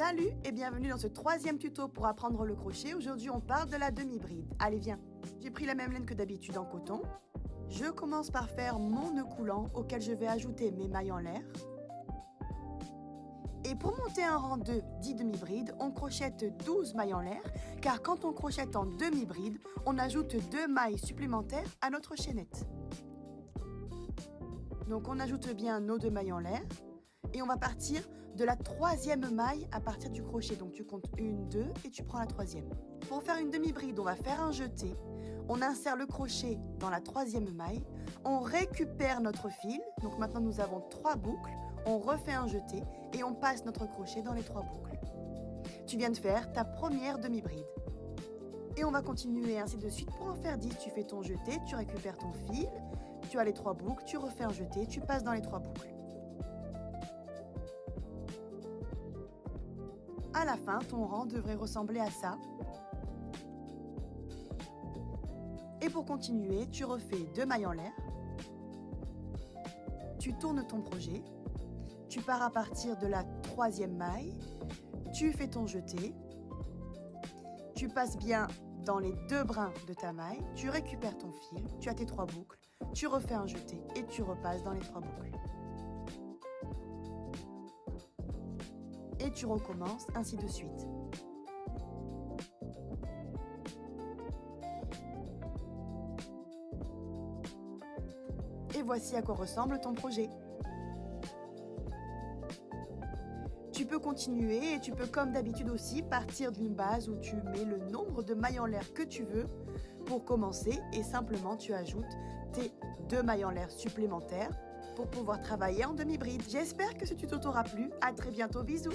Salut et bienvenue dans ce troisième tuto pour apprendre le crochet. Aujourd'hui on parle de la demi-bride. Allez viens, j'ai pris la même laine que d'habitude en coton. Je commence par faire mon nœud coulant auquel je vais ajouter mes mailles en l'air. Et pour monter un rang 2 dit demi-bride, on crochette 12 mailles en l'air, car quand on crochette en demi-bride, on ajoute 2 mailles supplémentaires à notre chaînette. Donc on ajoute bien nos 2 mailles en l'air, et on va partir de la troisième maille à partir du crochet. Donc tu comptes 1, 2 et tu prends la troisième. Pour faire une demi-bride, on va faire un jeté, on insère le crochet dans la troisième maille, on récupère notre fil, donc maintenant nous avons 3 boucles, on refait un jeté et on passe notre crochet dans les 3 boucles. Tu viens de faire ta première demi-bride. Et on va continuer ainsi de suite pour en faire 10. Tu fais ton jeté, tu récupères ton fil, tu as les 3 boucles, tu refais un jeté, tu passes dans les 3 boucles. À la fin, ton rang devrait ressembler à ça. Et pour continuer, tu refais 2 mailles en l'air. Tu tournes ton projet. Tu pars à partir de la troisième maille. Tu fais ton jeté. Tu passes bien dans les 2 brins de ta maille. Tu récupères ton fil. Tu as tes 3 boucles. Tu refais un jeté et tu repasses dans les 3 boucles. Et tu recommences ainsi de suite. Et voici à quoi ressemble ton projet. Tu peux continuer et tu peux comme d'habitude aussi partir d'une base où tu mets le nombre de mailles en l'air que tu veux pour commencer et simplement tu ajoutes tes 2 mailles en l'air supplémentaires pour pouvoir travailler en demi-bride. J'espère que ce tuto t'aura plu. À très bientôt, bisous!